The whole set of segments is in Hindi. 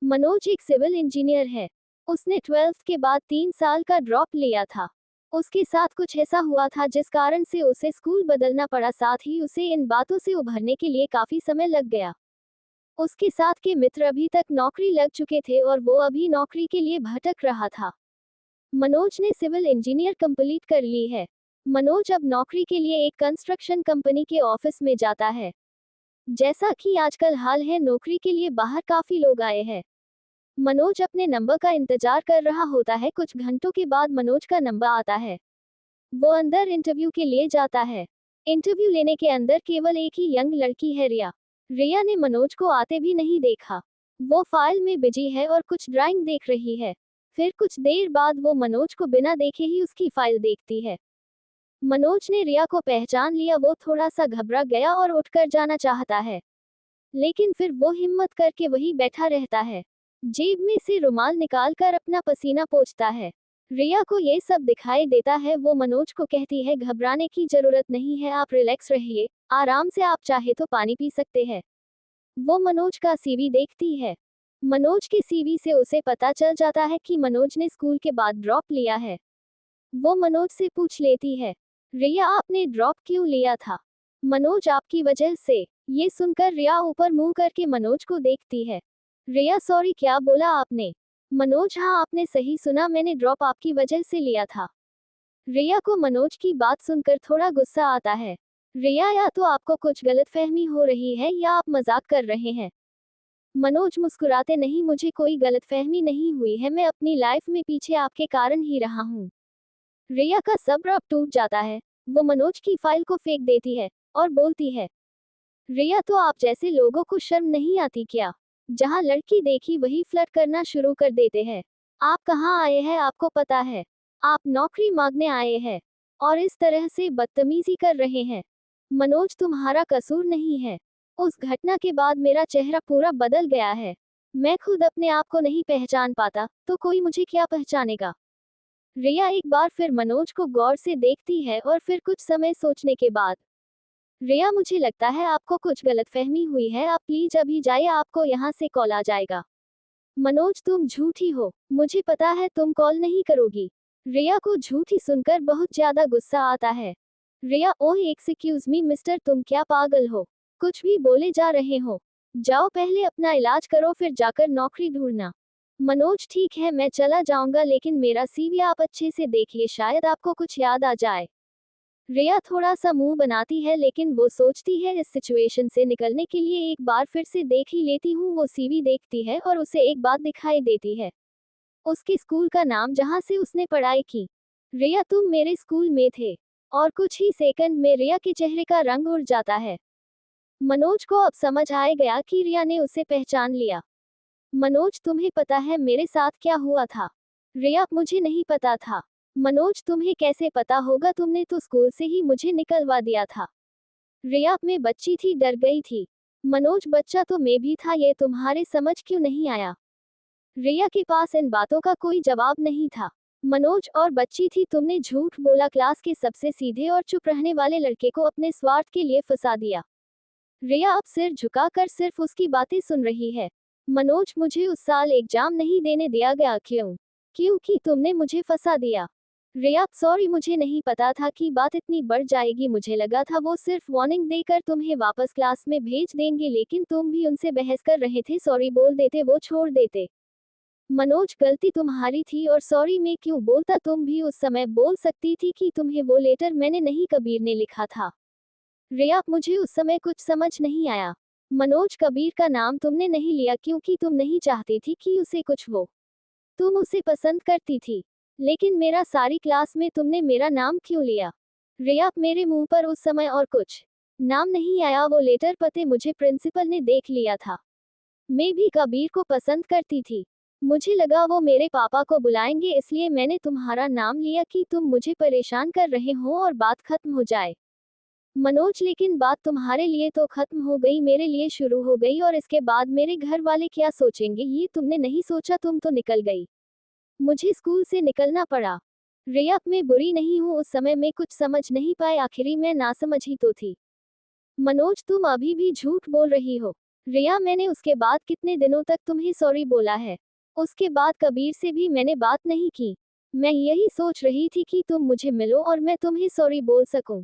मनोज एक सिविल इंजीनियर है। उसने 12th के बाद 3 साल का ड्रॉप लिया था। उसके साथ कुछ ऐसा हुआ था जिस कारण से उसे स्कूल बदलना पड़ा, साथ ही उसे इन बातों से उभरने के लिए काफी समय लग गया। उसके साथ के मित्र अभी तक नौकरी लग चुके थे और वो अभी नौकरी के लिए भटक रहा था। मनोज ने सिविल इंजीनियर कंप्लीट कर ली है। मनोज अब नौकरी के लिए एक कंस्ट्रक्शन कंपनी के ऑफिस में जाता है। जैसा कि आजकल हाल है, नौकरी के लिए बाहर काफी लोग आए हैं। मनोज अपने नंबर का इंतजार कर रहा होता है। कुछ घंटों के बाद मनोज का नंबर आता है। वो अंदर इंटरव्यू के लिए जाता है। इंटरव्यू लेने के अंदर केवल एक ही यंग लड़की है, रिया। रिया ने मनोज को आते भी नहीं देखा। वो फाइल में बिजी है और कुछ ड्राइंग देख रही है। फिर कुछ देर बाद वो मनोज को बिना देखे ही उसकी फाइल देखती है। मनोज ने रिया को पहचान लिया। वो थोड़ा सा घबरा गया और उठकर जाना चाहता है, लेकिन फिर वो हिम्मत करके वहीं बैठा रहता है। जेब में से रुमाल निकालकर अपना पसीना पोंछता है। रिया को ये सब दिखाई देता है। वो मनोज को कहती है, घबराने की जरूरत नहीं है, आप रिलैक्स रहिए, आराम से, आप चाहे तो पानी पी सकते हैं। वो मनोज का सीवी देखती है। मनोज के सीवी से उसे पता चल जाता है कि मनोज ने स्कूल के बाद ड्रॉप लिया है। वो मनोज से पूछ लेती है, रिया आपने ड्रॉप क्यों लिया था? मनोज, आपकी वजह से। ये सुनकर रिया ऊपर मुंह करके मनोज को देखती है। रिया, सॉरी, क्या बोला आपने? मनोज, हाँ, आपने सही सुना, मैंने ड्रॉप आपकी वजह से लिया था। रिया को मनोज की बात सुनकर थोड़ा गुस्सा आता है। रिया, या तो आपको कुछ गलतफहमी हो रही है या आप मजाक कर रहे हैं। मनोज मुस्कुराते, नहीं, मुझे कोई गलतफहमी नहीं हुई है, मैं अपनी लाइफ में पीछे आपके कारण ही रहा हूँ। रिया का सब्र अब टूट जाता है। वो मनोज की फाइल को फेंक देती है और बोलती है, रिया, तो आप जैसे लोगों को शर्म नहीं आती क्या? जहां लड़की देखी वही फ्लर्ट करना शुरू कर देते हैं। आप कहाँ आए हैं, आपको पता है? आप नौकरी मांगने आए हैं और इस तरह से बदतमीजी कर रहे हैं। मनोज, तुम्हारा कसूर नहीं है। उस घटना के बाद मेरा चेहरा पूरा बदल गया है। मैं खुद अपने आप को नहीं पहचान पाता, तो कोई मुझे क्या पहचानेगा? रिया एक बार फिर मनोज को गौर से देखती है और फिर कुछ समय सोचने के बाद, रिया, मुझे लगता है आपको कुछ गलतफहमी हुई है, आप प्लीज अभी जाइए, आपको यहाँ से कॉल आ जाएगा। मनोज, तुम झूठी हो, मुझे पता है तुम कॉल नहीं करोगी। रिया को झूठी सुनकर बहुत ज्यादा गुस्सा आता है। रिया, ओह एक्सक्यूज मी मिस्टर, तुम क्या पागल हो? कुछ भी बोले जा रहे हो? जाओ पहले अपना इलाज करो, फिर जाकर नौकरी ढूंढना। मनोज, ठीक है, मैं चला जाऊंगा, लेकिन मेरा सीवी आप अच्छे से देखिए, शायद आपको कुछ याद आ जाए। रिया थोड़ा सा मुंह बनाती है, लेकिन वो सोचती है इस सिचुएशन से निकलने के लिए एक बार फिर से देख ही लेती हूँ। वो सीवी देखती है और उसे एक बात दिखाई देती है, उसके स्कूल का नाम जहाँ से उसने पढ़ाई की। रिया, तुम मेरे स्कूल में थे। और कुछ ही सेकंड में रिया के चेहरे का रंग उड़ जाता है। मनोज को अब समझ आ गया कि रिया ने उसे पहचान लिया। मनोज, तुम्हें पता है मेरे साथ क्या हुआ था? रिया, मुझे नहीं पता था। मनोज, तुम्हें कैसे पता होगा, तुमने तो स्कूल से ही मुझे निकलवा दिया था। रिया, मैं बच्ची थी, डर गई थी। मनोज, बच्चा तो मैं भी था, ये तुम्हारे समझ क्यों नहीं आया? रिया के पास इन बातों का कोई जवाब नहीं था। मनोज, और बच्ची थी, तुमने झूठ बोला, क्लास के सबसे सीधे और चुप रहने वाले लड़के को अपने स्वार्थ के लिए फंसा दिया। रिया अब सिर झुकाकर सिर्फ उसकी बातें सुन रही है। मनोज, मुझे उस साल एग्जाम नहीं देने दिया गया, क्यों? क्योंकि तुमने मुझे फंसा दिया। रिया, सॉरी, मुझे नहीं पता था कि बात इतनी बढ़ जाएगी, मुझे लगा था वो सिर्फ वार्निंग देकर तुम्हें वापस क्लास में भेज देंगे, लेकिन तुम भी उनसे बहस कर रहे थे, सॉरी बोल देते, वो छोड़ देते। मनोज, गलती तुम्हारी थी और सॉरी मैं क्यों बोलता, तुम भी उस समय बोल सकती थी कि तुम्हें वो लेटर मैंने नहीं, कबीर ने लिखा था। रिया, मुझे उस समय कुछ समझ नहीं आया। मनोज, कबीर का नाम तुमने नहीं लिया क्योंकि तुम नहीं चाहती थी कि उसे कुछ हो। तुम उसे पसंद करती थी, लेकिन मेरा सारी क्लास में तुमने मेरा नाम क्यों लिया? रिया, मेरे मुंह पर उस समय और कुछ नाम नहीं आया, वो लेटर पते मुझे प्रिंसिपल ने देख लिया था। मैं भी कबीर को पसंद करती थी। मुझे लगा वो मेरे पापा को बुलाएंगे, इसलिए मैंने तुम्हारा नाम लिया कि तुम मुझे परेशान कर रहे हो और बात खत्म हो जाए। मनोज, लेकिन बात तुम्हारे लिए तो खत्म हो गई, मेरे लिए शुरू हो गई, और इसके बाद मेरे घर वाले क्या सोचेंगे ये तुमने नहीं सोचा, तुम तो निकल गई। मुझे स्कूल से निकलना पड़ा। रिया, मैं बुरी नहीं हूँ, उस समय मैं कुछ समझ नहीं पाए, आखिरी मैं नासमझ ही तो थी। मनोज, तुम अभी भी झूठ बोल रही हो। रिया, मैंने उसके बाद कितने दिनों तक तुम्हें सॉरी बोला है? उसके बाद कबीर से भी मैंने बात नहीं की। मैं यही सोच रही थी कि तुम मुझे मिलो और मैं तुम्हें सॉरी बोल सकूं।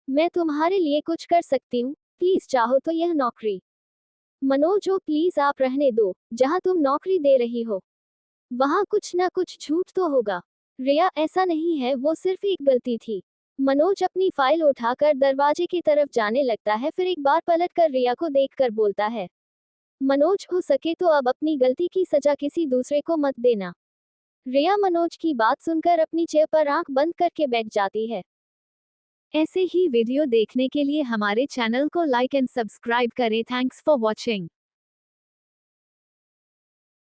मैं तुम्हारे लिए कुछ कर सकती हूँ, प्लीज चाहो तो यह नौकरी। मनोज, ओ प्लीज आप रहने दो, जहाँ तुम नौकरी दे रही हो वहाँ कुछ ना कुछ झूठ तो होगा। रिया, ऐसा नहीं है, वो सिर्फ एक गलती थी। मनोज अपनी फाइल उठाकर दरवाजे की तरफ जाने लगता है, फिर एक बार पलटकर रिया को देखकर बोलता है, मनोज, हो सके तो अब अपनी गलती की सजा किसी दूसरे को मत देना। रिया मनोज की बात सुनकर अपनी चेयर पर आंख बंद करके बैठ जाती है। ऐसे ही वीडियो देखने के लिए हमारे चैनल को लाइक एंड सब्सक्राइब करें। Thanks for watching.